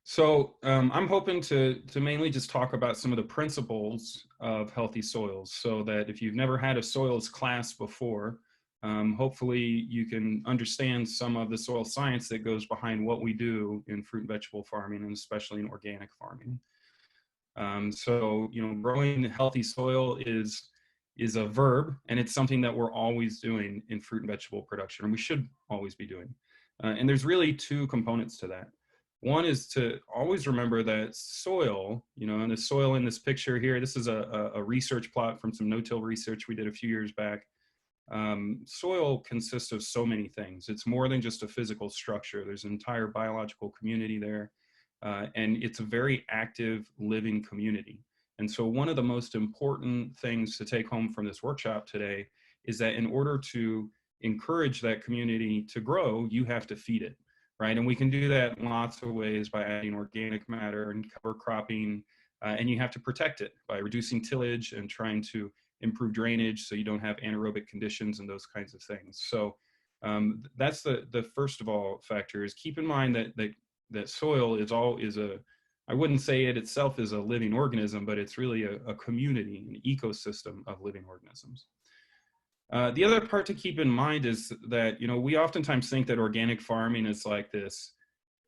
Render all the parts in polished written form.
So I'm hoping to mainly just talk about some of the principles of healthy soils, so that if you've never had a soils class before, hopefully you can understand some of the soil science that goes behind what we do in fruit and vegetable farming, and especially in organic farming. Growing healthy soil is a verb, and it's something that we're always doing in fruit and vegetable production, or we should always be doing. And there's really two components to that. One is to always remember that soil, and the soil in this picture here, this is a research plot from some no-till research we did a few years back. Soil consists of so many things. It's more than just a physical structure. There's an entire biological community there, and it's a very active, living community. And so one of the most important things to take home from this workshop today is that in order to encourage that community to grow, you have to feed it, right? And we can do that in lots of ways by adding organic matter and cover cropping, and you have to protect it by reducing tillage and trying to improve drainage so you don't have anaerobic conditions and those kinds of things. So that's the first of all factor, is keep in mind that soil is a, I wouldn't say it itself is a living organism, but it's really a community, an ecosystem of living organisms. The other part to keep in mind is that, we oftentimes think that organic farming is like this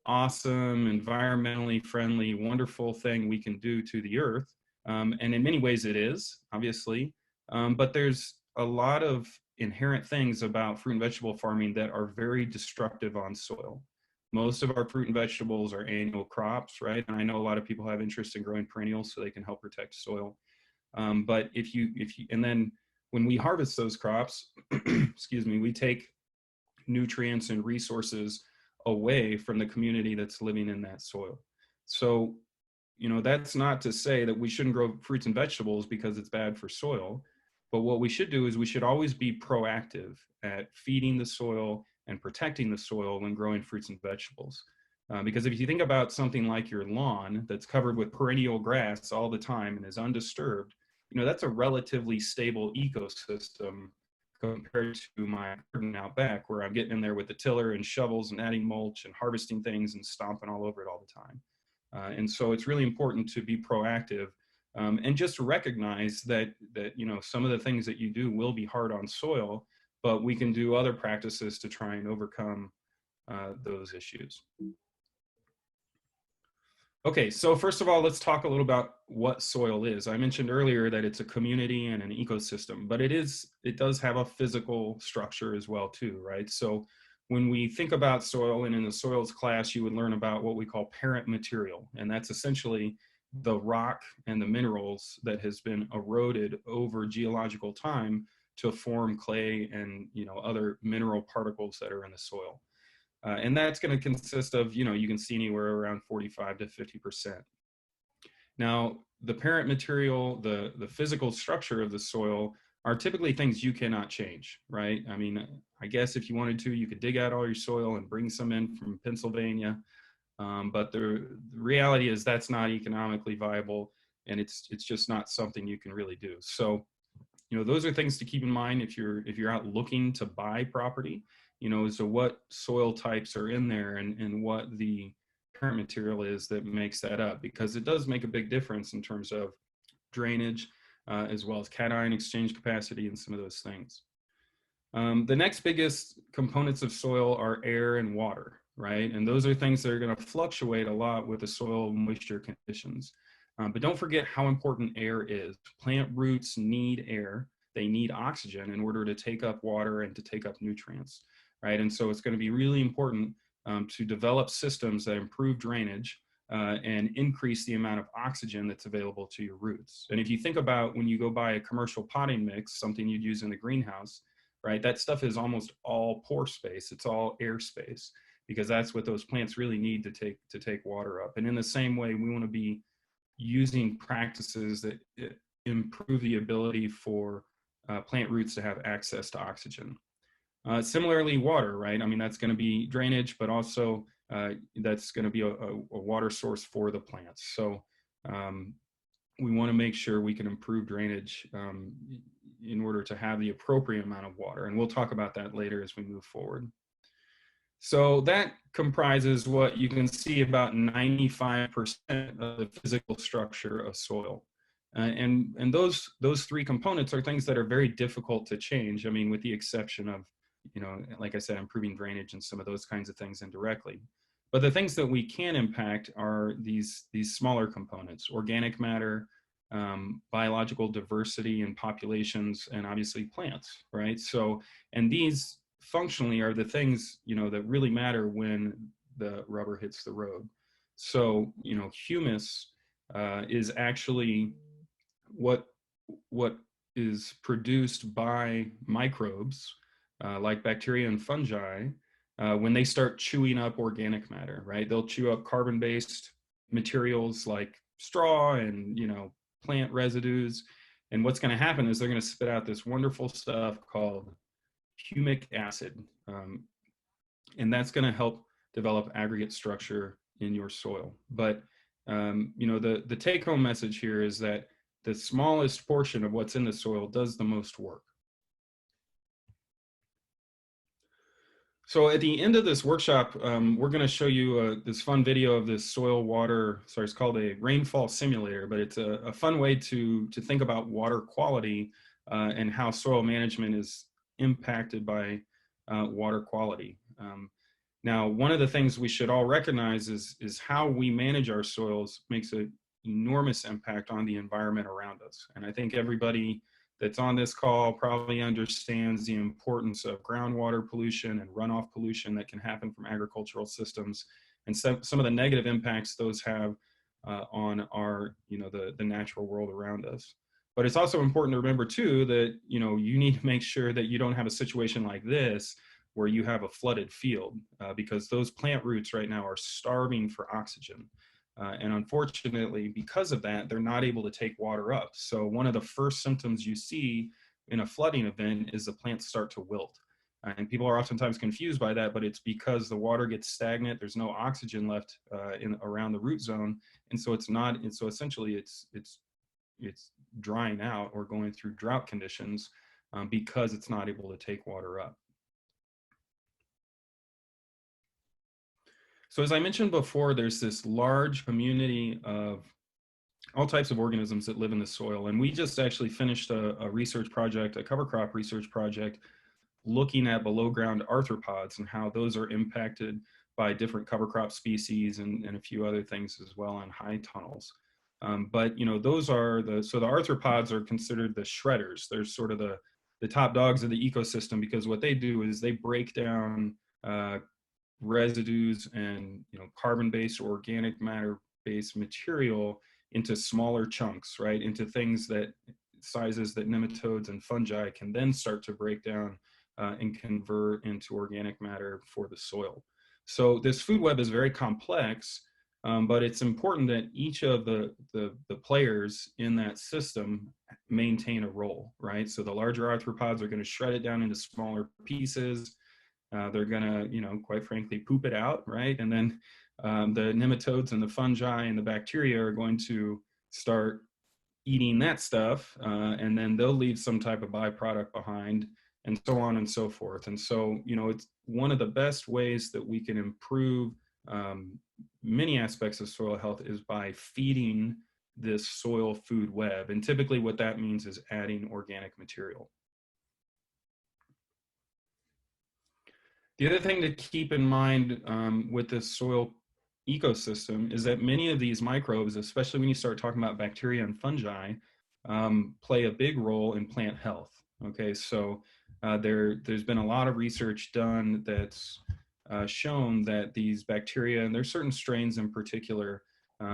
awesome, environmentally friendly, wonderful thing we can do to the earth. And in many ways it is, obviously, but there's a lot of inherent things about fruit and vegetable farming that are very destructive on soil. Most of our fruit and vegetables are annual crops, right? And I know a lot of people have interest in growing perennials so they can help protect soil. But and then when we harvest those crops, excuse me, we take nutrients and resources away from the community that's living in that soil. So, that's not to say that we shouldn't grow fruits and vegetables because it's bad for soil. But what we should do is we should always be proactive at feeding the soil and protecting the soil when growing fruits and vegetables. Because if you think about something like your lawn that's covered with perennial grass all the time and is undisturbed, that's a relatively stable ecosystem compared to my garden out back, where I'm getting in there with the tiller and shovels and adding mulch and harvesting things and stomping all over it all the time. And so it's really important to be proactive, and just recognize that some of the things that you do will be hard on soil, but we can do other practices to try and overcome those issues. Okay, so first of all, let's talk a little about what soil is. I mentioned earlier that it's a community and an ecosystem, but it does have a physical structure as well too, right? So when we think about soil, and in the soils class, you would learn about what we call parent material, and that's essentially the rock and the minerals that has been eroded over geological time to form clay and other mineral particles that are in the soil. And that's going to consist of, you can see anywhere around 45 to 50%. Now, the parent material, the physical structure of the soil, are typically things you cannot change, right? I mean, I guess if you wanted to, you could dig out all your soil and bring some in from Pennsylvania. But the reality is that's not economically viable, and it's just not something you can really do. So, those are things to keep in mind if you're out looking to buy property. So what soil types are in there, and what the parent material is that makes that up, because it does make a big difference in terms of drainage, as well as cation exchange capacity and some of those things. The next biggest components of soil are air and water, right? And those are things that are going to fluctuate a lot with the soil moisture conditions. But don't forget how important air is. Plant roots need air. They need oxygen in order to take up water and to take up nutrients, right? And so it's going to be really important to develop systems that improve drainage and increase the amount of oxygen that's available to your roots. And if you think about when you go buy a commercial potting mix, something you'd use in the greenhouse, right? That stuff is almost all pore space. It's all air space, because that's what those plants really need to take water up. And in the same way, we want to be using practices that improve the ability for plant roots to have access to oxygen. Similarly, water, right? I mean, that's going to be drainage, but also that's going to be a water source for the plants. So we want to make sure we can improve drainage in order to have the appropriate amount of water. And we'll talk about that later as we move forward. So that comprises what you can see about 95% of the physical structure of soil. And those three components are things that are very difficult to change. I mean, with the exception of, like I said, improving drainage and some of those kinds of things indirectly. But the things that we can impact are these smaller components: organic matter, biological diversity in populations, and obviously plants, right? So, and these functionally are the things, that really matter when the rubber hits the road. So, humus is actually what what is produced by microbes like bacteria and fungi when they start chewing up organic matter, right? They'll chew up carbon-based materials like straw and plant residues, and what's going to happen is they're going to spit out this wonderful stuff called humic acid, and that's going to help develop aggregate structure in your soil. But the take-home message here is that the smallest portion of what's in the soil does the most work. So at the end of this workshop, we're going to show you this fun video of this soil water. Sorry, it's called a rainfall simulator, but it's a fun way to think about water quality and how soil management is impacted by water quality. Now, one of the things we should all recognize is how we manage our soils makes an enormous impact on the environment around us. And I think everybody that's on this call probably understands the importance of groundwater pollution and runoff pollution that can happen from agricultural systems, and some of the negative impacts those have on our, the natural world around us. But it's also important to remember too that, you need to make sure that you don't have a situation like this where you have a flooded field, because those plant roots right now are starving for oxygen. And unfortunately, because of that, they're not able to take water up. So one of the first symptoms you see in a flooding event is the plants start to wilt. And people are oftentimes confused by that, but it's because the water gets stagnant. There's no oxygen left around the root zone. And so it's not, and so essentially it's drying out or going through drought conditions because it's not able to take water up. So as I mentioned before, there's this large community of all types of organisms that live in the soil. And we just actually finished a research project, a cover crop research project, looking at below ground arthropods and how those are impacted by different cover crop species and a few other things as well on high tunnels. But those are the arthropods are considered the shredders. They're sort of the top dogs of the ecosystem, because what they do is they break down residues and carbon-based or organic matter-based material into smaller chunks, right? Into things that sizes that nematodes and fungi can then start to break down and convert into organic matter for the soil. So this food web is very complex, but it's important that each of the players in that system maintain a role, right? So the larger arthropods are going to shred it down into smaller pieces. They're gonna, quite frankly, poop it out, right? And then the nematodes and the fungi and the bacteria are going to start eating that stuff, and then they'll leave some type of byproduct behind, and so on and so forth. And so, it's one of the best ways that we can improve many aspects of soil health is by feeding this soil food web. And typically what that means is adding organic material. The other thing to keep in mind with this soil ecosystem is that many of these microbes, especially when you start talking about bacteria and fungi, play a big role in plant health. Okay, so there's been a lot of research done that's shown that these bacteria, and there's certain strains in particular,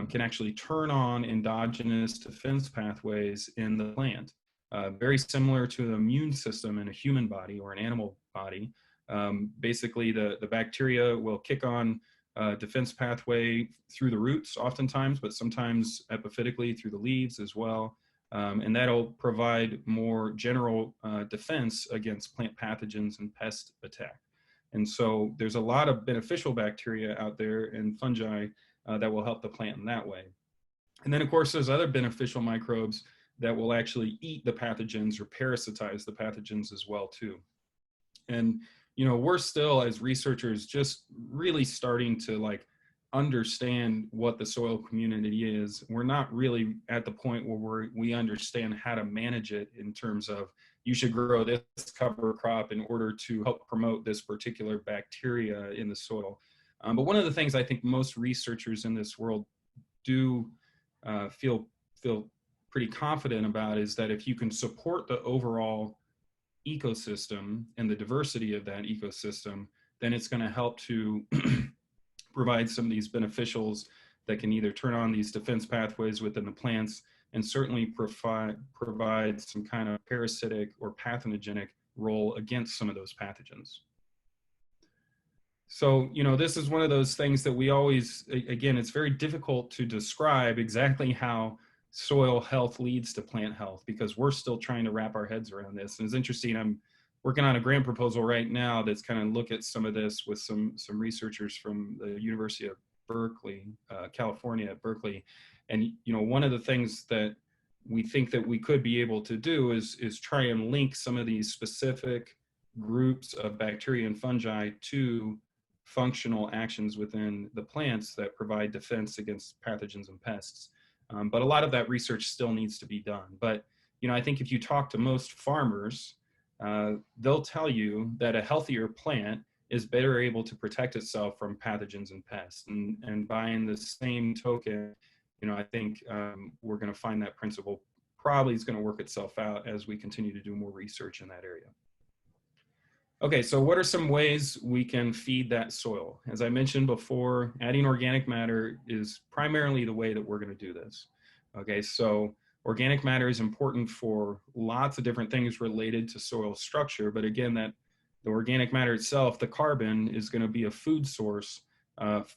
can actually turn on endogenous defense pathways in the plant. Very similar to the immune system in a human body or an animal body. Basically, the bacteria will kick on defense pathway through the roots oftentimes, but sometimes epiphytically through the leaves as well. And that'll provide more general defense against plant pathogens and pest attack. And so there's a lot of beneficial bacteria out there and fungi that will help the plant in that way. And then, of course, there's other beneficial microbes that will actually eat the pathogens or parasitize the pathogens as well, too. And you know, we're still as researchers just really starting to like understand what the soil community is. We're not really at the point where we understand how to manage it in terms of you should grow this cover crop in order to help promote this particular bacteria in the soil. But one of the things I think most researchers in this world do feel pretty confident about is that if you can support the overall ecosystem and the diversity of that ecosystem, then it's going to help to provide some of these beneficials that can either turn on these defense pathways within the plants and certainly provide some kind of parasitic or pathogenic role against some of those pathogens. So, you know, this is one of those things that we always, again, it's very difficult to describe exactly how soil health leads to plant health because we're still trying to wrap our heads around this. And it's interesting, I'm working on a grant proposal right now that's kind of look at some of this with some researchers from the University of Berkeley, California at Berkeley. And, you know, one of the things that we think that we could be able to do is try and link some of these specific groups of bacteria and fungi to functional actions within the plants that provide defense against pathogens and pests. But a lot of that research still needs to be done. But, you know, I think if you talk to most farmers, they'll tell you that a healthier plant is better able to protect itself from pathogens and pests. And by in the same token, you know, I think we're going to find that principle probably is going to work itself out as we continue to do more research in that area. Okay, so what are some ways we can feed that soil? As I mentioned before, adding organic matter is primarily the way that we're going to do this. Okay, so organic matter is important for lots of different things related to soil structure, but again, that the organic matter itself, the carbon, is going to be a food source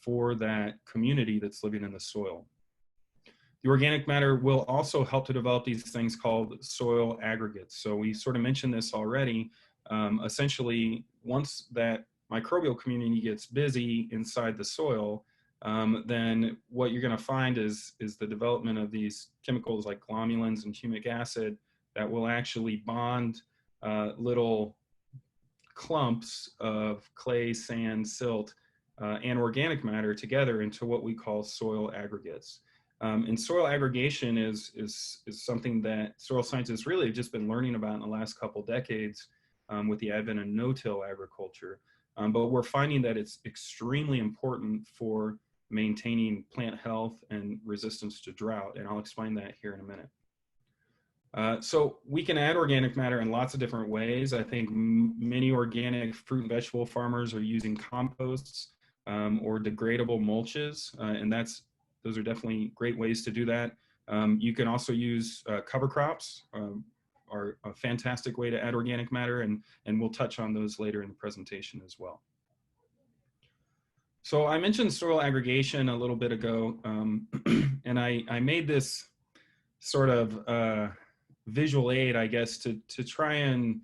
for that community that's living in the soil. The organic matter will also help to develop these things called soil aggregates. So we sort of mentioned this already. Essentially, once that microbial community gets busy inside the soil, then what you're going to find is the development of these chemicals like glomulins and humic acid that will actually bond little clumps of clay, sand, silt, and organic matter together into what we call soil aggregates. And soil aggregation is something that soil scientists really have just been learning about in the last couple decades with the advent of no-till agriculture. But we're finding that it's extremely important for maintaining plant health and resistance to drought, and I'll explain that here in a minute. So we can add organic matter in lots of different ways. I think many organic fruit and vegetable farmers are using composts or degradable mulches, and those are definitely great ways to do that. You can also use cover crops, are a fantastic way to add organic matter, and we'll touch on those later in the presentation as well. So I mentioned soil aggregation a little bit ago, and I made this sort of visual aid, I guess, to try and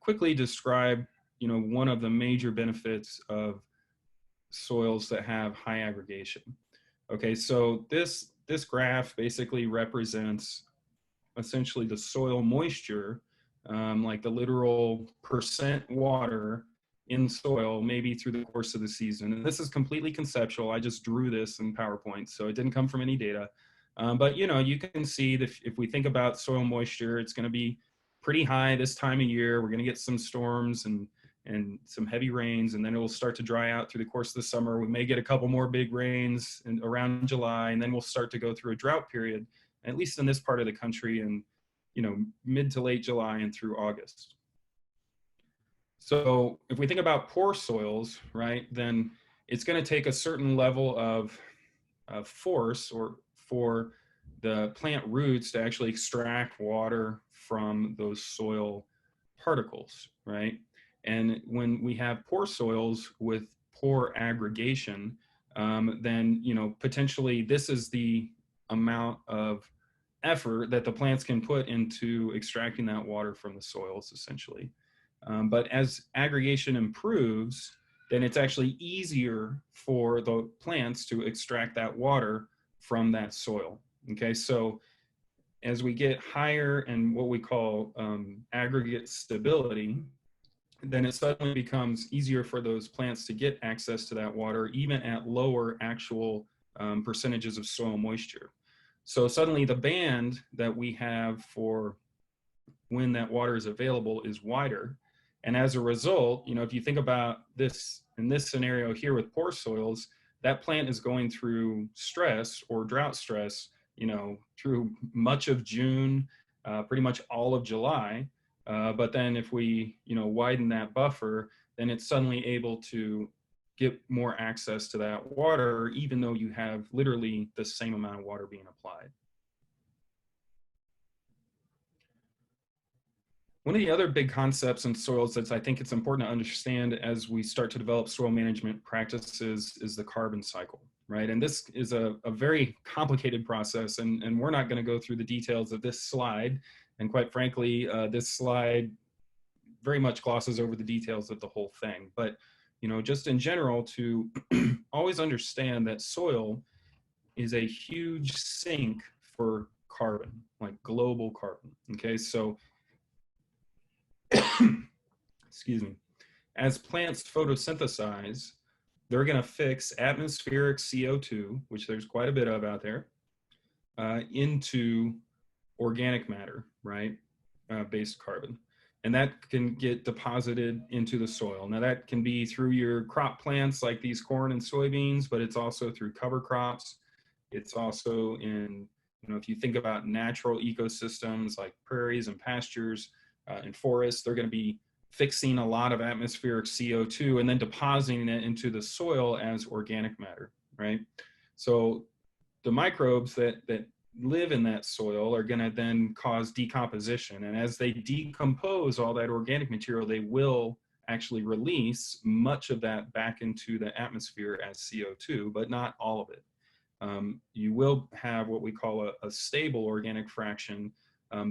quickly describe, you know, one of the major benefits of soils that have high aggregation. Okay, so this graph basically represents essentially the soil moisture, like the literal percent water in soil, maybe through the course of the season. And this is completely conceptual. I just drew this in PowerPoint, so it didn't come from any data. But you know, you can see that if we think about soil moisture, it's going to be pretty high this time of year. We're going to get some storms and some heavy rains, and then it will start to dry out through the course of the summer. We may get a couple more big rains around July, and then we'll start to go through a drought period, at least in this part of the country, in, you know, mid to late July and through August. So if we think about poor soils, right, then it's going to take a certain level of force or for the plant roots to actually extract water from those soil particles, right? And when we have poor soils with poor aggregation, then, you know, potentially this is the amount of effort that the plants can put into extracting that water from the soils, essentially. But as aggregation improves, then it's actually easier for the plants to extract that water from that soil. Okay, so as we get higher and what we call aggregate stability, then it suddenly becomes easier for those plants to get access to that water, even at lower actual percentages of soil moisture. So suddenly the band that we have for when that water is available is wider. And as a result, if you think about this in this scenario here with poor soils, that plant is going through stress or drought stress, through much of June, pretty much all of July. But then if we, widen that buffer, then it's suddenly able to get more access to that water, even though you have literally the same amount of water being applied. One of the other big concepts in soils that I think it's important to understand as we start to develop soil management practices is the carbon cycle, right? And this is a very complicated process, and we're not going to go through the details of this slide. And quite frankly, this slide very much glosses over the details of the whole thing. But, just in general, to always understand that soil is a huge sink for carbon, like global carbon, okay? So excuse me, as plants photosynthesize, they're going to fix atmospheric CO2, which there's quite a bit of out there, into organic matter, right? Based carbon. And that can get deposited into the soil. Now that can be through your crop plants like these corn and soybeans, but it's also through cover crops. It's also in, if you think about natural ecosystems like prairies and pastures and forests, they're going to be fixing a lot of atmospheric CO2 and then depositing it into the soil as organic matter, right? So the microbes that live in that soil are going to then cause decomposition. And as they decompose all that organic material, they will actually release much of that back into the atmosphere as CO2, but not all of it. You will have what we call a stable organic fraction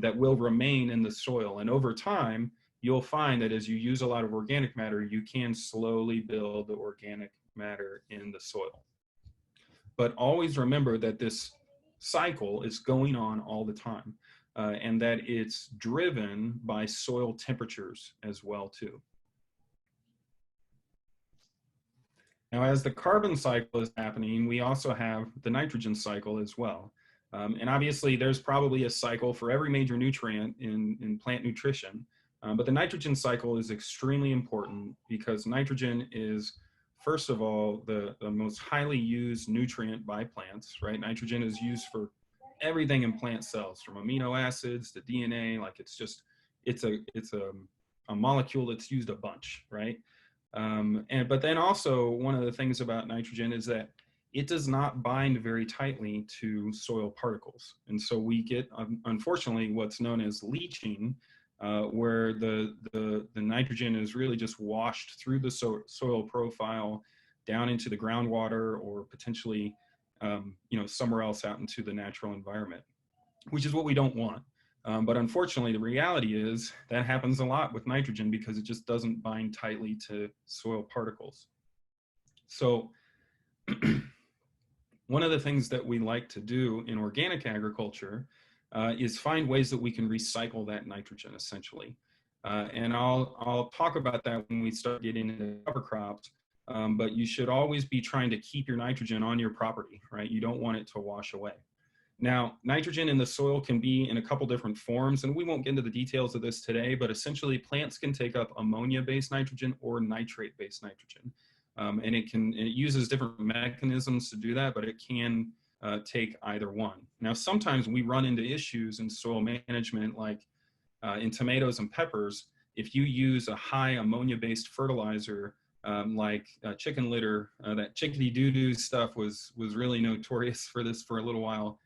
that will remain in the soil. And over time, you'll find that as you use a lot of organic matter, you can slowly build the organic matter in the soil. But always remember that this cycle is going on all the time, and that it's driven by soil temperatures as well too. Now, as the carbon cycle is happening, we also have the nitrogen cycle as well. And obviously there's probably a cycle for every major nutrient in plant nutrition, but the nitrogen cycle is extremely important because nitrogen is, first of all, the most highly used nutrient by plants, right? Nitrogen is used for everything in plant cells, from amino acids to DNA. Like it's a molecule that's used a bunch, right? But then also one of the things about nitrogen is that it does not bind very tightly to soil particles. And so we get, unfortunately, what's known as leaching, where the nitrogen is really just washed through the soil profile down into the groundwater or potentially, somewhere else out into the natural environment, which is what we don't want. But unfortunately, the reality is that happens a lot with nitrogen because it just doesn't bind tightly to soil particles. So one of the things that we like to do in organic agriculture is find ways that we can recycle that nitrogen, essentially. And I'll talk about that when we start getting into cover crops, but you should always be trying to keep your nitrogen on your property, right? You don't want it to wash away. Now, nitrogen in the soil can be in a couple different forms, and we won't get into the details of this today, but essentially plants can take up ammonia-based nitrogen or nitrate-based nitrogen. And it uses different mechanisms to do that, but it can take either one. Now, sometimes we run into issues in soil management, like in tomatoes and peppers. If you use a high ammonia-based fertilizer, like chicken litter, that chickadee doo-doo stuff was really notorious for this for a little while.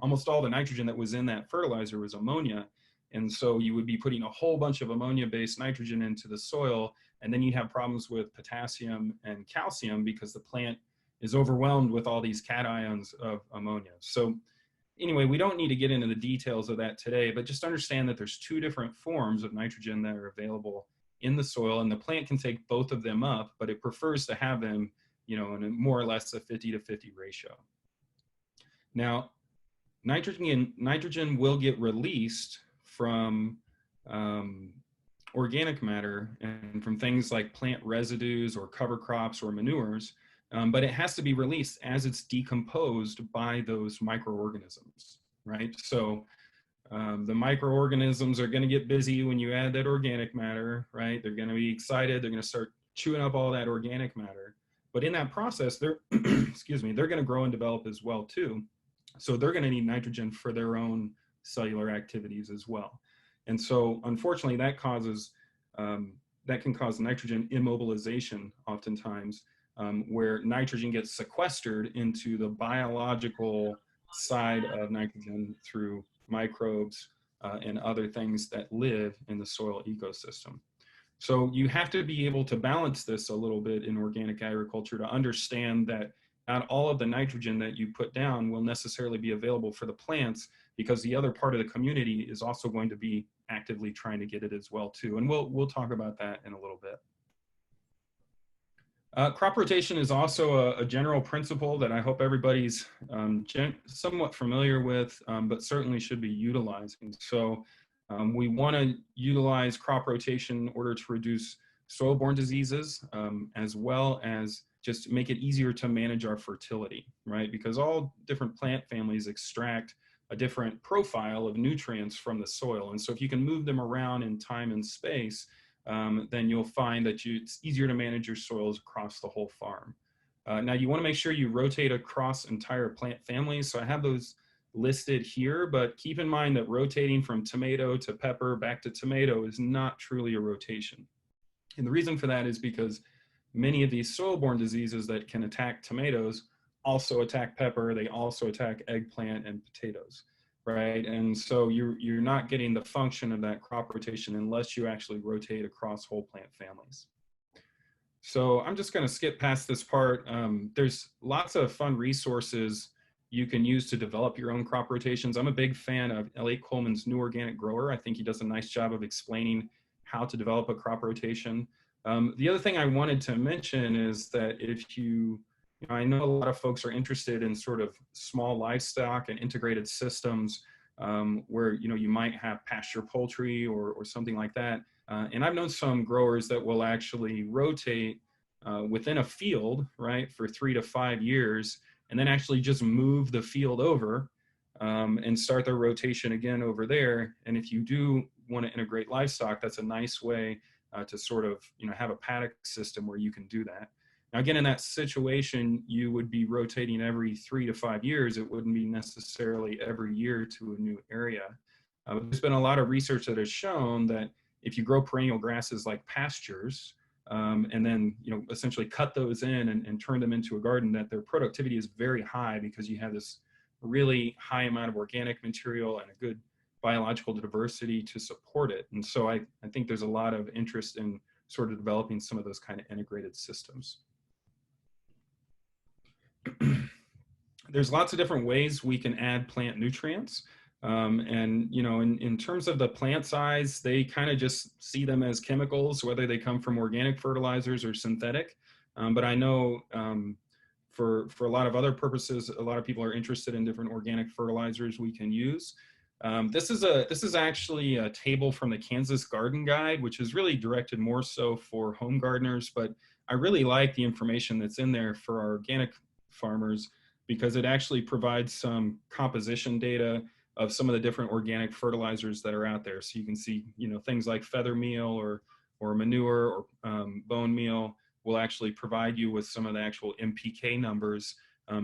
Almost all the nitrogen that was in that fertilizer was ammonia. And so you would be putting a whole bunch of ammonia-based nitrogen into the soil, and then you'd have problems with potassium and calcium because the plant is overwhelmed with all these cations of ammonia. So anyway, we don't need to get into the details of that today, but just understand that there's two different forms of nitrogen that are available in the soil, and the plant can take both of them up, but it prefers to have them, in a more or less a 50-50 ratio. Now, nitrogen will get released from organic matter and from things like plant residues or cover crops or manures, but it has to be released as it's decomposed by those microorganisms, right? So the microorganisms are going to get busy when you add that organic matter, right? They're going to be excited. They're going to start chewing up all that organic matter. But in that process, they're, excuse me, they're going to grow and develop as well too. So they're going to need nitrogen for their own cellular activities as well. And so unfortunately that causes, that can cause nitrogen immobilization oftentimes, where nitrogen gets sequestered into the biological side of nitrogen through microbes and other things that live in the soil ecosystem. So you have to be able to balance this a little bit in organic agriculture to understand that not all of the nitrogen that you put down will necessarily be available for the plants, because the other part of the community is also going to be actively trying to get it as well too. And we'll talk about that in a little bit. Crop rotation is also a general principle that I hope everybody's somewhat familiar with, but certainly should be utilizing. So we want to utilize crop rotation in order to reduce soil-borne diseases, as well as just make it easier to manage our fertility, right? Because all different plant families extract a different profile of nutrients from the soil. And so if you can move them around in time and space, then you'll find that it's easier to manage your soils across the whole farm. Now you want to make sure you rotate across entire plant families. So I have those listed here, but keep in mind that rotating from tomato to pepper back to tomato is not truly a rotation. And the reason for that is because many of these soil-borne diseases that can attack tomatoes also attack pepper, they also attack eggplant and potatoes, right? And so you're not getting the function of that crop rotation unless you actually rotate across whole plant families. So I'm just going to skip past this part. There's lots of fun resources you can use to develop your own crop rotations. I'm a big fan of Elliot Coleman's New Organic Grower. I think he does a nice job of explaining how to develop a crop rotation. The other thing I wanted to mention is that if you know, I know a lot of folks are interested in sort of small livestock and integrated systems, where you might have pasture poultry or something like that. And I've known some growers that will actually rotate within a field, right, for 3 to 5 years, and then actually just move the field over and start their rotation again over there. And if you do want to integrate livestock, that's a nice way to sort of have a paddock system where you can do that. Now, again, in that situation, you would be rotating every 3 to 5 years. It wouldn't be necessarily every year to a new area. There's been a lot of research that has shown that if you grow perennial grasses like pastures, and then essentially cut those in and turn them into a garden, that their productivity is very high because you have this really high amount of organic material and a good biological diversity to support it. And so I think there's a lot of interest in sort of developing some of those kind of integrated systems. There's lots of different ways we can add plant nutrients. And in terms of the plant size, they kind of just see them as chemicals, whether they come from organic fertilizers or synthetic. But I know for a lot of other purposes, a lot of people are interested in different organic fertilizers we can use. This is actually a table from the Kansas Garden Guide, which is really directed more so for home gardeners, but I really like the information that's in there for our organic farmers because it actually provides some composition data of some of the different organic fertilizers that are out there. So you can see, things like feather meal or manure or bone meal will actually provide you with some of the actual NPK numbers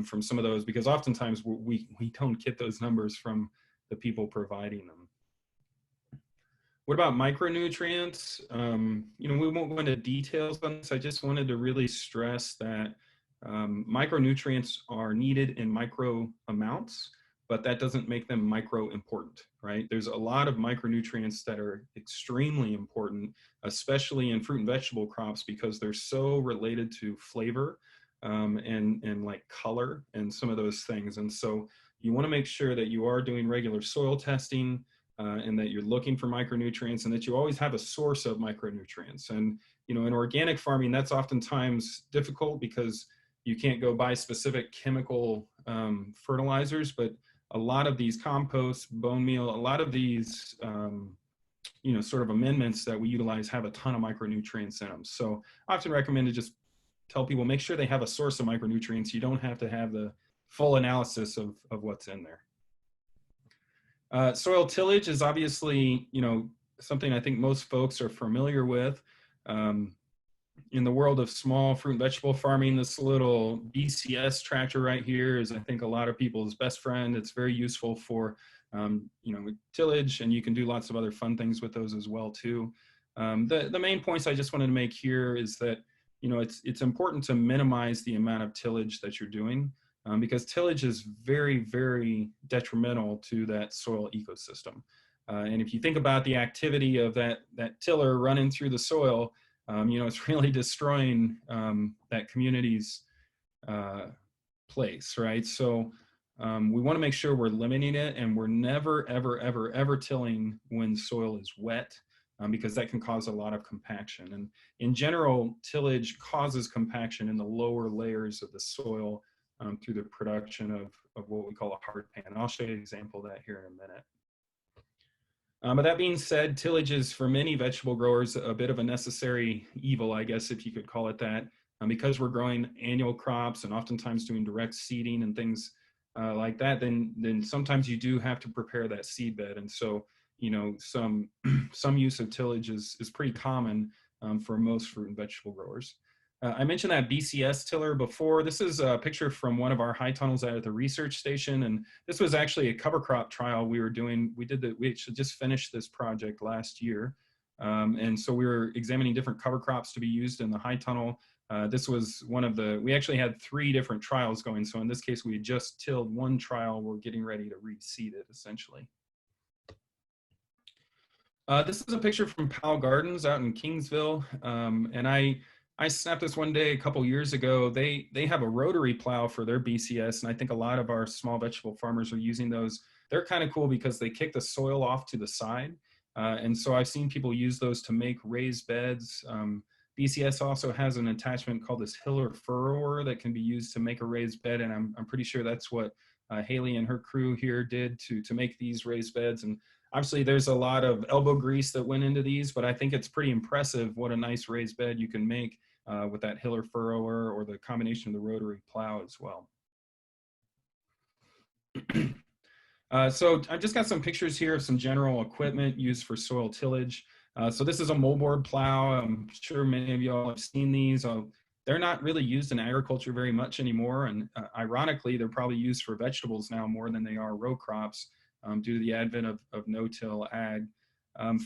from some of those, because oftentimes we don't get those numbers from the people providing them. What about micronutrients? We won't go into details on this. I just wanted to really stress that micronutrients are needed in micro amounts, but that doesn't make them micro important, right? There's a lot of micronutrients that are extremely important, especially in fruit and vegetable crops, because they're so related to flavor and like color and some of those things. And so you want to make sure that you are doing regular soil testing and that you're looking for micronutrients and that you always have a source of micronutrients. And, in organic farming, that's oftentimes difficult because you can't go buy specific chemical fertilizers, but a lot of these compost, bone meal, a lot of these sort of amendments that we utilize have a ton of micronutrients in them. So I often recommend to just tell people, make sure they have a source of micronutrients. You don't have to have the full analysis of what's in there. Soil tillage is obviously, something I think most folks are familiar with. In the world of small fruit and vegetable farming, this little BCS tractor right here is, I think, a lot of people's best friend. It's very useful for, tillage, and you can do lots of other fun things with those as well too. The main points I just wanted to make here is that, it's important to minimize the amount of tillage that you're doing, because tillage is very, very detrimental to that soil ecosystem. And if you think about the activity of that tiller running through the soil, it's really destroying that community's place, right? So we want to make sure we're limiting it, and we're never, ever, ever, ever tilling when soil is wet, because that can cause a lot of compaction. And in general, tillage causes compaction in the lower layers of the soil through the production of what we call a hard pan. And I'll show you an example of that here in a minute. But that being said, tillage is for many vegetable growers a bit of a necessary evil, I guess, if you could call it that, because we're growing annual crops and oftentimes doing direct seeding and things like that. Then sometimes you do have to prepare that seed bed, and so some use of tillage is pretty common for most fruit and vegetable growers. I mentioned that BCS tiller before. This is a picture from one of our high tunnels out at the research station, and this was actually a cover crop trial we were doing. We actually just finished this project last year, and so we were examining different cover crops to be used in the high tunnel. This was we actually had 3 different trials going, so in this case we just tilled one trial. We're getting ready to reseed it, essentially. This is a picture from Powell Gardens out in Kingsville, and I snapped this one day a couple years ago. They have a rotary plow for their BCS, and I think a lot of our small vegetable farmers are using those. They're kind of cool because they kick the soil off to the side, and so I've seen people use those to make raised beds. BCS also has an attachment called this hiller furrower that can be used to make a raised bed, and I'm pretty sure that's what Haley and her crew here did to make these raised beds. And obviously there's a lot of elbow grease that went into these, but I think it's pretty impressive what a nice raised bed you can make with that hiller furrower or the combination of the rotary plow as well. So I've just got some pictures here of some general equipment used for soil tillage. So this is a moldboard plow. I'm sure many of y'all have seen these. They're not really used in agriculture very much anymore, and ironically, they're probably used for vegetables now more than they are row crops due to the advent of no-till ag.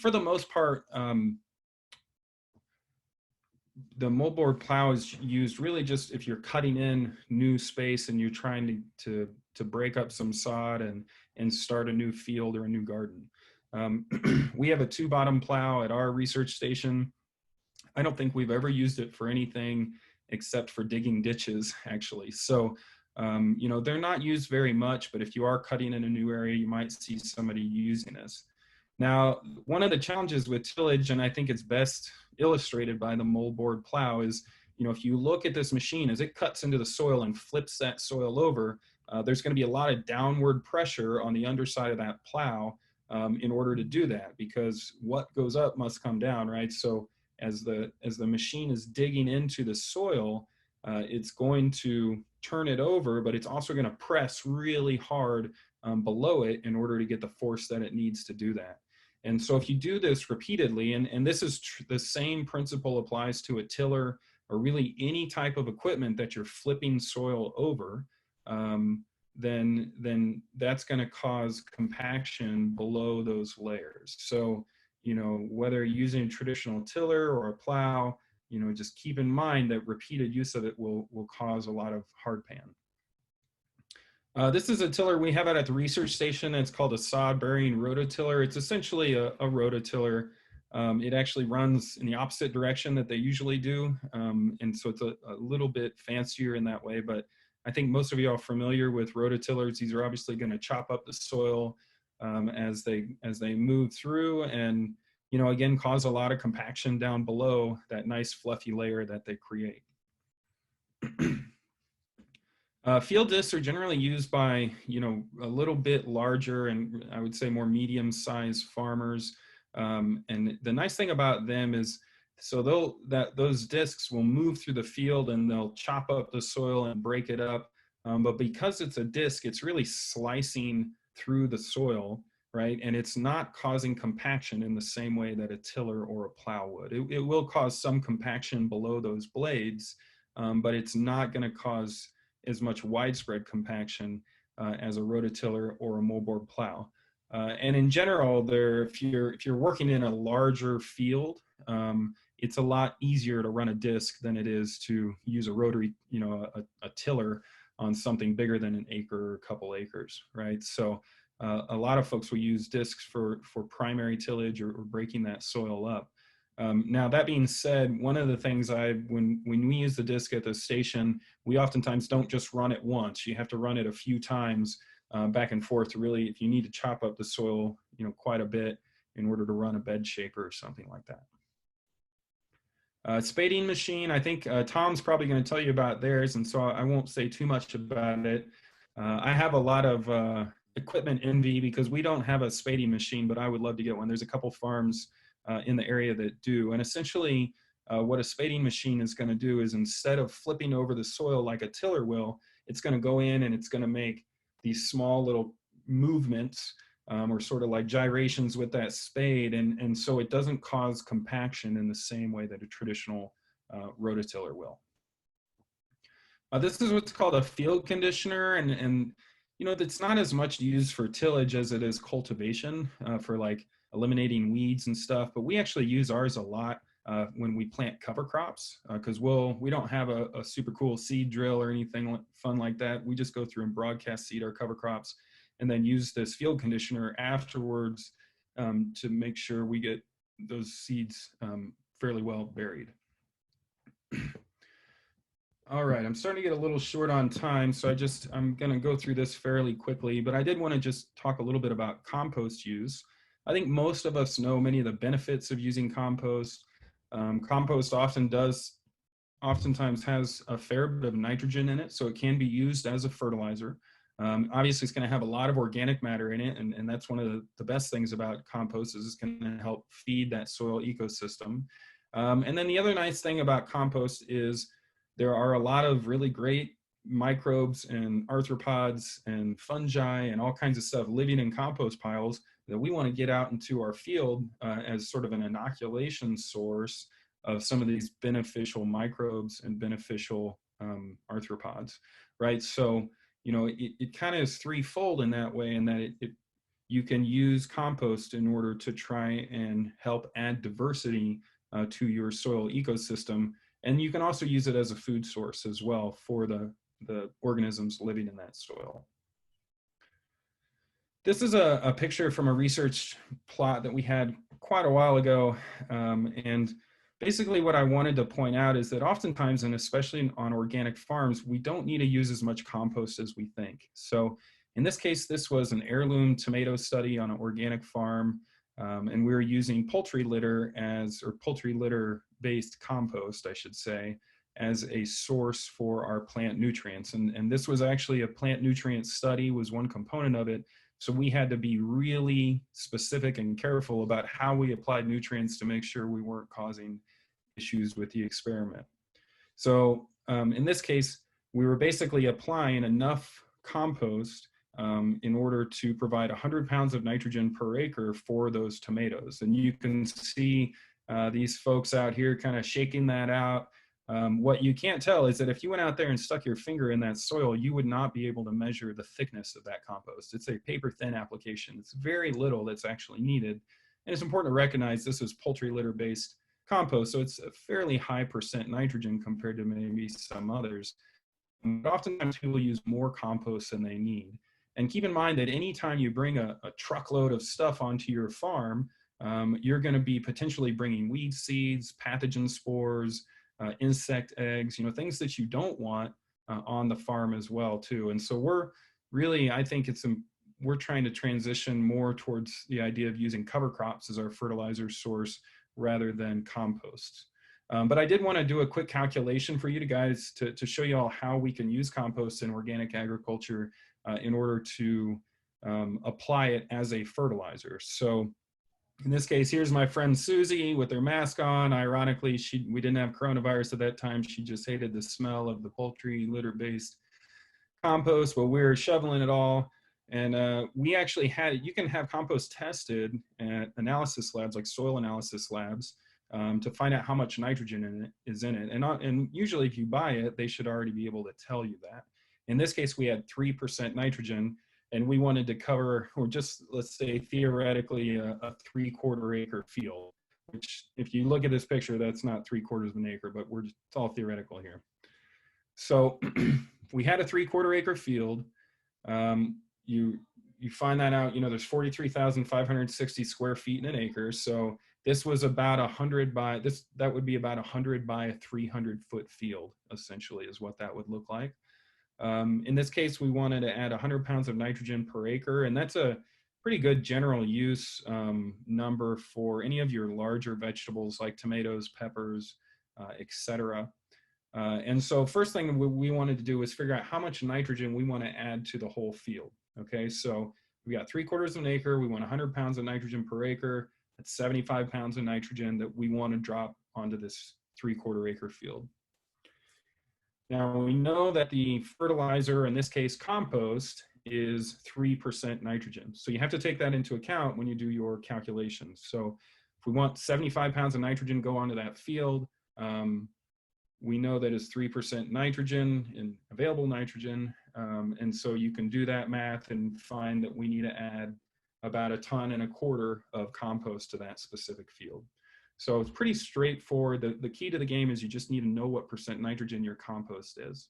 For the most part, the moldboard plow is used really just if you're cutting in new space and you're trying to break up some sod and start a new field or a new garden. We have a 2-bottom plow at our research station. I don't think we've ever used it for anything except for digging ditches, actually. So, they're not used very much, but if you are cutting in a new area, you might see somebody using this. Now, one of the challenges with tillage, and I think it's best illustrated by the moldboard plow, is, if you look at this machine, as it cuts into the soil and flips that soil over, there's going to be a lot of downward pressure on the underside of that plow in order to do that, because what goes up must come down, right? So as the machine is digging into the soil, it's going to turn it over, but it's also going to press really hard below it in order to get the force that it needs to do that. And so if you do this repeatedly, and this is the same principle applies to a tiller or really any type of equipment that you're flipping soil over, then that's going to cause compaction below those layers. So, whether you're using a traditional tiller or a plow, just keep in mind that repeated use of it will cause a lot of hard pan. This is a tiller we have out at the research station. It's called a sod burying rototiller. It's essentially a rototiller. It actually runs in the opposite direction that they usually do. And so it's a little bit fancier in that way, but I think most of you are familiar with rototillers. These are obviously going to chop up the soil as they move through, and again, cause a lot of compaction down below that nice fluffy layer that they create. Field discs are generally used by, a little bit larger and I would say more medium-sized farmers. And the nice thing about them is, so those discs will move through the field and they'll chop up the soil and break it up. But because it's a disc, it's really slicing through the soil, right? And it's not causing compaction in the same way that a tiller or a plow would. It will cause some compaction below those blades, but it's not going to cause as much widespread compaction as a rototiller or a moldboard plow. And in general, if you're working in a larger field, it's a lot easier to run a disc than it is to use a rotary, a tiller on something bigger than an acre or a couple acres, right? So a lot of folks will use discs for primary tillage or breaking that soil up. Now, that being said, one of the things when we use the disc at the station, we oftentimes don't just run it once. You have to run it a few times back and forth to really, if you need to chop up the soil, quite a bit in order to run a bed shaper or something like that. Spading machine, I think Tom's probably going to tell you about theirs, and so I won't say too much about it. I have a lot of equipment envy because we don't have a spading machine, but I would love to get one. There's a couple farms in the area that do, and essentially what a spading machine is going to do is, instead of flipping over the soil like a tiller will, it's going to go in and it's going to make these small little movements or sort of like gyrations with that spade, and so it doesn't cause compaction in the same way that a traditional rototiller will. This is what's called a field conditioner, and it's not as much used for tillage as it is cultivation for like eliminating weeds and stuff, but we actually use ours a lot when we plant cover crops because we don't have a super cool seed drill or anything fun like that. We just go through and broadcast seed our cover crops and then use this field conditioner afterwards to make sure we get those seeds fairly well buried. All right, I'm starting to get a little short on time, so I'm going to go through this fairly quickly, but I did want to just talk a little bit about compost use. I think most of us know many of the benefits of using compost. Compost oftentimes has a fair bit of nitrogen in it, so it can be used as a fertilizer. Obviously, it's going to have a lot of organic matter in it, and that's one of the best things about compost is it's going to help feed that soil ecosystem. And then the other nice thing about compost is there are a lot of really great microbes and arthropods and fungi and all kinds of stuff living in compost piles that we want to get out into our field as sort of an inoculation source of some of these beneficial microbes and beneficial arthropods, right? So, it kind of is threefold in that way, in that you can use compost in order to try and help add diversity to your soil ecosystem. And you can also use it as a food source as well for the organisms living in that soil. This is a picture from a research plot that we had quite a while ago. And basically what I wanted to point out is that oftentimes, and especially on organic farms, we don't need to use as much compost as we think. So in this case, this was an heirloom tomato study on an organic farm. And we were using poultry litter poultry litter-based compost, I should say, as a source for our plant nutrients. And this was actually a plant nutrient study, was one component of it. So we had to be really specific and careful about how we applied nutrients to make sure we weren't causing issues with the experiment. So in this case, we were basically applying enough compost in order to provide 100 pounds of nitrogen per acre for those tomatoes. And you can see these folks out here kind of shaking that out. What you can't tell is that if you went out there and stuck your finger in that soil, you would not be able to measure the thickness of that compost. It's a paper thin application. It's very little that's actually needed. And it's important to recognize this is poultry litter based compost, so it's a fairly high % nitrogen compared to maybe some others. But oftentimes people use more compost than they need. And keep in mind that anytime you bring a truckload of stuff onto your farm, you're going to be potentially bringing weed seeds, pathogen spores, insect eggs, things that you don't want on the farm as well too. And so we're really, I think we're trying to transition more towards the idea of using cover crops as our fertilizer source rather than compost. But I did want to do a quick calculation for you guys to show you all how we can use compost in organic agriculture in order to apply it as a fertilizer. So In this case, here's my friend Susie with her mask on. Ironically, we didn't have coronavirus at that time. She just hated the smell of the poultry litter-based compost, but we were shoveling it all. And we actually you can have compost tested at analysis labs, like soil analysis labs, to find out how much nitrogen is in it. And usually if you buy it, they should already be able to tell you that. In this case, we had 3% nitrogen, and we wanted to cover, or just let's say theoretically, a 3/4 acre field, which if you look at this picture, that's not 3/4 of an acre, but it's all theoretical here. So we had a 3/4 acre field. You find that out, there's 43,560 square feet in an acre. So this was about 100 by, that would be about 100 by a 300-foot field, essentially, is what that would look like. In this case, we wanted to add 100 pounds of nitrogen per acre, and that's a pretty good general use number for any of your larger vegetables like tomatoes, peppers, etc. And so first thing we wanted to do was figure out how much nitrogen we want to add to the whole field. Okay, so we got 3/4 of an acre, we want 100 pounds of nitrogen per acre. That's 75 pounds of nitrogen that we want to drop onto this 3/4 acre field. Now we know that the fertilizer, in this case compost, is 3% nitrogen. So you have to take that into account when you do your calculations. So if we want 75 pounds of nitrogen go onto that field, we know that it's 3% nitrogen in available nitrogen. And so you can do that math and find that we need to add about 1.25 tons of compost to that specific field. So it's pretty straightforward. The key to the game is you just need to know what percent nitrogen your compost is.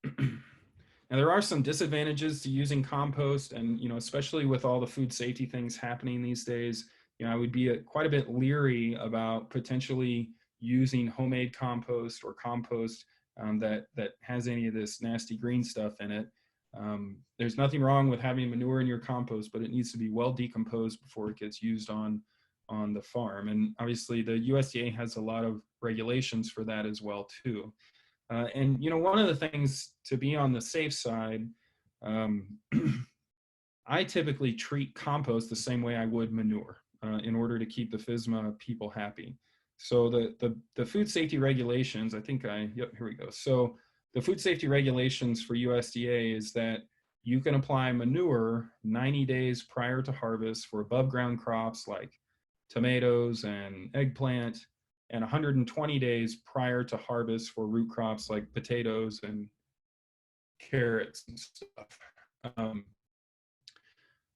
Now there are some disadvantages to using compost, and especially with all the food safety things happening these days, I would be quite a bit leery about potentially using homemade compost or compost that has any of this nasty green stuff in it. There's nothing wrong with having manure in your compost, but it needs to be well decomposed before it gets used on the farm. And obviously the USDA has a lot of regulations for that as well too. And one of the things to be on the safe side, I typically treat compost the same way I would manure. In order to keep the FSMA people happy. So the food safety regulations, yep, here we go. So the food safety regulations for USDA is that you can apply manure 90 days prior to harvest for above ground crops like tomatoes and eggplant, and 120 days prior to harvest for root crops like potatoes and carrots and stuff.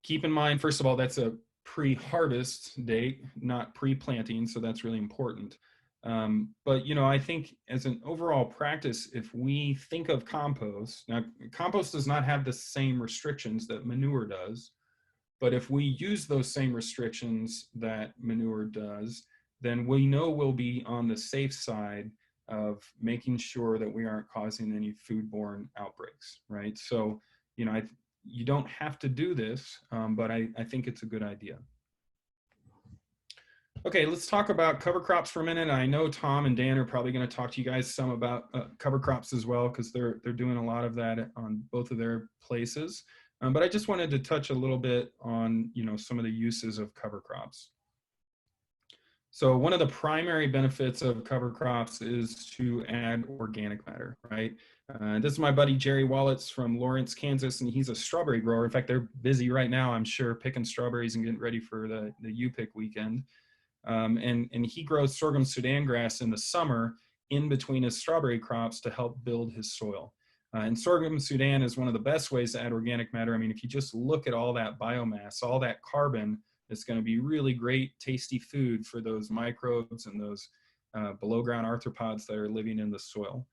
Keep in mind, first of all, that's a pre-harvest date, not pre-planting, so that's really important. But I think as an overall practice, if we think of compost, now compost does not have the same restrictions that manure does, but if we use those same restrictions that manure does, then we know we'll be on the safe side of making sure that we aren't causing any foodborne outbreaks, right? So, you don't have to do this, but I think it's a good idea. Okay, let's talk about cover crops for a minute. I know Tom and Dan are probably going to talk to you guys some about cover crops as well, because they're doing a lot of that on both of their places. But I just wanted to touch a little bit on some of the uses of cover crops. So one of the primary benefits of cover crops is to add organic matter, right? This is my buddy Jerry Wallets from Lawrence, Kansas, and he's a strawberry grower. In fact, they're busy right now, I'm sure, picking strawberries and getting ready for the U-Pick weekend. And he grows sorghum Sudan grass in the summer in between his strawberry crops to help build his soil. And sorghum Sudan is one of the best ways to add organic matter. I mean, if you just look at all that biomass, all that carbon, it's going to be really great, tasty food for those microbes and those below ground arthropods that are living in the soil.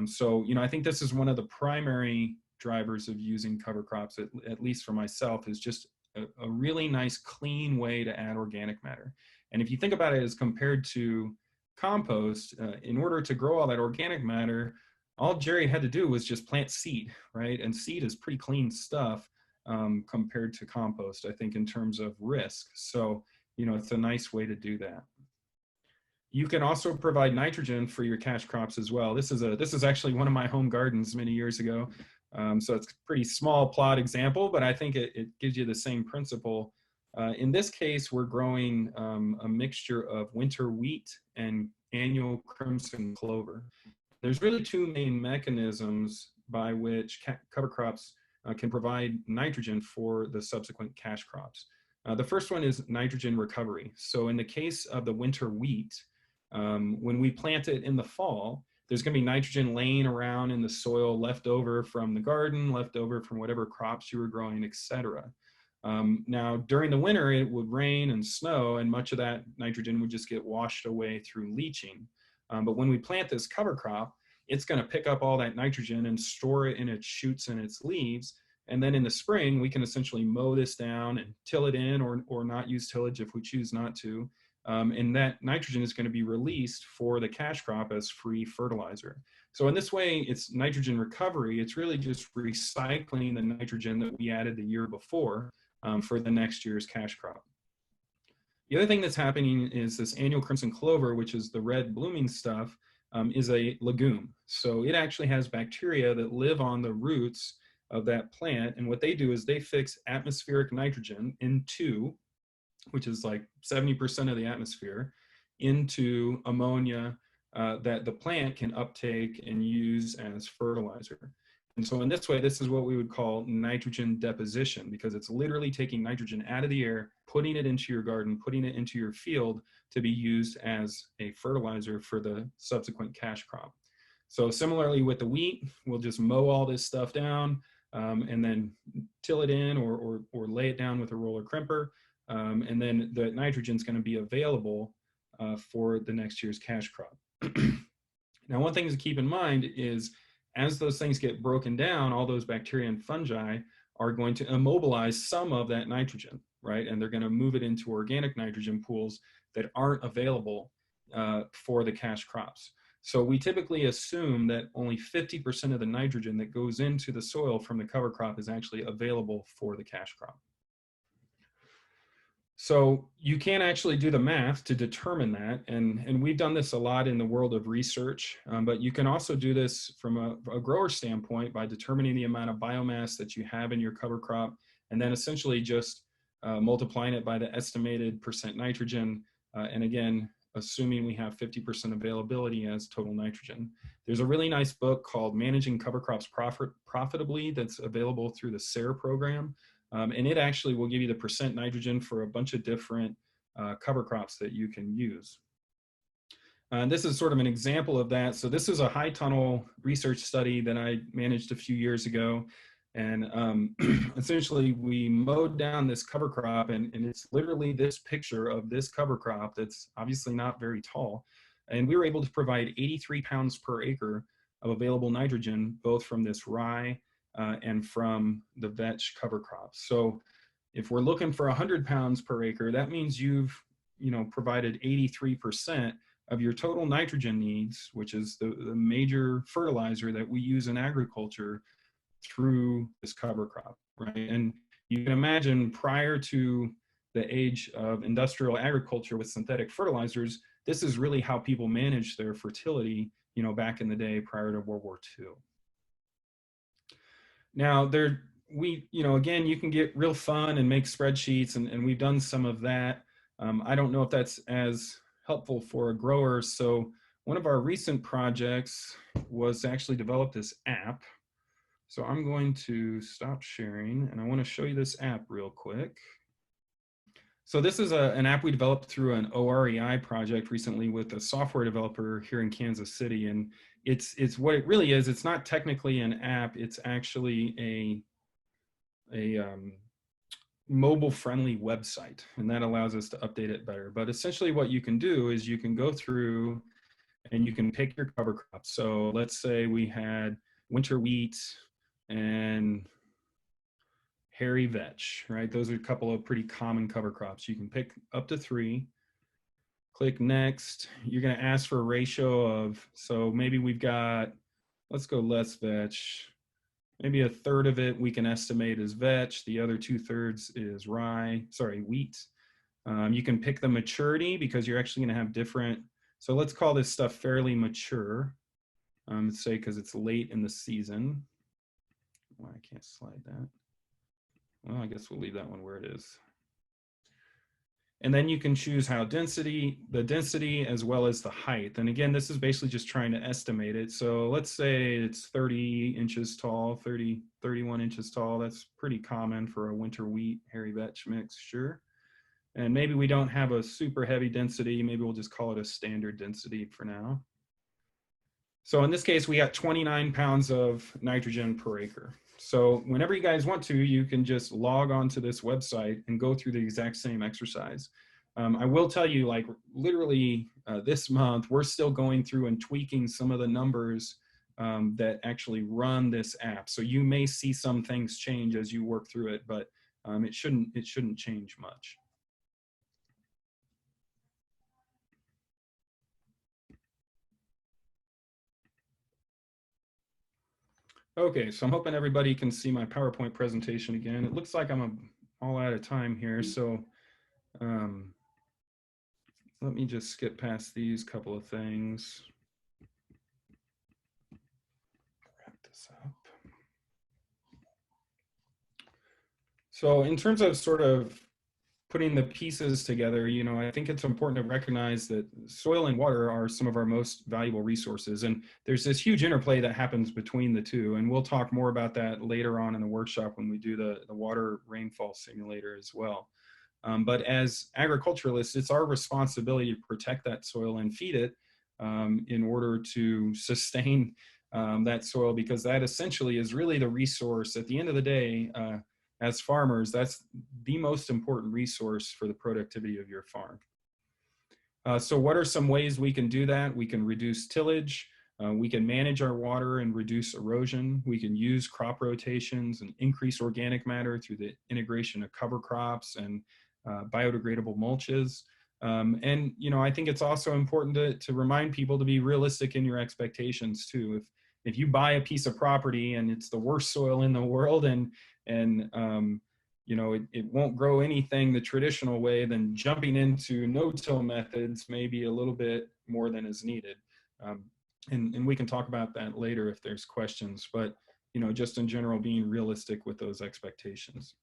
So, I think this is one of the primary drivers of using cover crops, at least for myself, is just a really nice, clean way to add organic matter. And if you think about it as compared to compost, in order to grow all that organic matter, all Jerry had to do was just plant seed, right? And seed is pretty clean stuff compared to compost, I think, in terms of risk. So, it's a nice way to do that. You can also provide nitrogen for your cash crops as well. This is actually one of my home gardens many years ago. So it's a pretty small plot example, but I think it gives you the same principle. In this case, we're growing a mixture of winter wheat and annual crimson clover. There's really two main mechanisms by which cover crops can provide nitrogen for the subsequent cash crops. The first one is nitrogen recovery. So in the case of the winter wheat, when we plant it in the fall, there's going to be nitrogen laying around in the soil left over from the garden, left over from whatever crops you were growing, etc. Now, during the winter, it would rain and snow, and much of that nitrogen would just get washed away through leaching. But when we plant this cover crop, it's going to pick up all that nitrogen and store it in its shoots and its leaves. And then in the spring, we can essentially mow this down and till it in, or not use tillage if we choose not to. And that nitrogen is going to be released for the cash crop as free fertilizer. So in this way, it's nitrogen recovery. It's really just recycling the nitrogen that we added the year before for the next year's cash crop. The other thing that's happening is this annual crimson clover, which is the red blooming stuff, is a legume. So it actually has bacteria that live on the roots of that plant. And what they do is they fix atmospheric nitrogen into, which is like 70% of the atmosphere, into ammonia that the plant can uptake and use as fertilizer. And so in this way, this is what we would call nitrogen deposition, because it's literally taking nitrogen out of the air, putting it into your garden, putting it into your field to be used as a fertilizer for the subsequent cash crop. So similarly with the wheat, we'll just mow all this stuff down and then till it in or lay it down with a roller crimper. And then the nitrogen is going to be available for the next year's cash crop. Now, one thing to keep in mind is as those things get broken down, all those bacteria and fungi are going to immobilize some of that nitrogen, right? And they're going to move it into organic nitrogen pools that aren't available for the cash crops. So we typically assume that only 50% of the nitrogen that goes into the soil from the cover crop is actually available for the cash crop. So you can actually do the math to determine that, and we've done this a lot in the world of research, but you can also do this from a grower standpoint by determining the amount of biomass that you have in your cover crop, and then essentially just multiplying it by the estimated percent nitrogen, and again, assuming we have 50% availability as total nitrogen. There's a really nice book called Managing Cover Crops Profitably that's available through the SARE program. And it actually will give you the percent nitrogen for a bunch of different cover crops that you can use. This is sort of an example of that. So this is a high tunnel research study that I managed a few years ago. And essentially we mowed down this cover crop and it's literally this picture of this cover crop that's obviously not very tall. And we were able to provide 83 pounds per acre of available nitrogen, both from this rye and from the vetch cover crops. So if we're looking for 100 pounds per acre, that means you've provided 83% of your total nitrogen needs, which is the major fertilizer that we use in agriculture, through this cover crop, right? And you can imagine prior to the age of industrial agriculture with synthetic fertilizers, this is really how people managed their fertility, back in the day prior to World War II. Now, again, you can get real fun and make spreadsheets, and we've done some of that. I don't know if that's as helpful for a grower. So one of our recent projects was to actually develop this app. So I'm going to stop sharing, and I want to show you this app real quick. So this is an app we developed through an OREI project recently with a software developer here in Kansas City. And it's what it really is. It's not technically an app. It's actually a mobile-friendly website, and that allows us to update it better. But essentially what you can do is you can go through and you can pick your cover crops. So let's say we had winter wheat and hairy vetch, right? Those are a couple of pretty common cover crops. You can pick up to 3, click next. You're gonna ask for a ratio of, so maybe we've got, let's go less vetch. Maybe a third of it we can estimate as vetch. The other 2/3 is wheat. You can pick the maturity because you're actually gonna have different, so let's call this stuff fairly mature. Let's say because it's late in the season. why I can't slide that. Well, I guess we'll leave that one where it is. And then you can choose the density as well as the height. And again, this is basically just trying to estimate it. So let's say it's 30 inches tall, 31 inches tall. That's pretty common for a winter wheat hairy vetch mixture. And maybe we don't have a super heavy density. Maybe we'll just call it a standard density for now. So in this case, we got 29 pounds of nitrogen per acre. So whenever you guys want to, you can just log on to this website and go through the exact same exercise. I will tell you, like literally this month, we're still going through and tweaking some of the numbers that actually run this app. So you may see some things change as you work through it, but it shouldn't change much. Okay, so I'm hoping everybody can see my PowerPoint presentation again. It looks like I'm all out of time here, so let me just skip past these couple of things. Wrap this up. So in terms of sort of putting the pieces together, you know, I think it's important to recognize that soil and water are some of our most valuable resources. And there's this huge interplay that happens between the two. And we'll talk more about that later on in the workshop when we do the water rainfall simulator as well. But as agriculturalists, it's our responsibility to protect that soil and feed it in order to sustain that soil, because that essentially is really the resource at the end of the day. As farmers, that's the most important resource for the productivity of your farm. So what are some ways we can do that? We can reduce tillage. We can manage our water and reduce erosion. We can use crop rotations and increase organic matter through the integration of cover crops and biodegradable mulches. And, you know, I think it's also important to remind people to be realistic in your expectations too. If you buy a piece of property and it's the worst soil in the world and you know, it won't grow anything the traditional way, then jumping into no-till methods may be a little bit more than is needed. And we can talk about that later if there's questions, but, you know, just in general, being realistic with those expectations.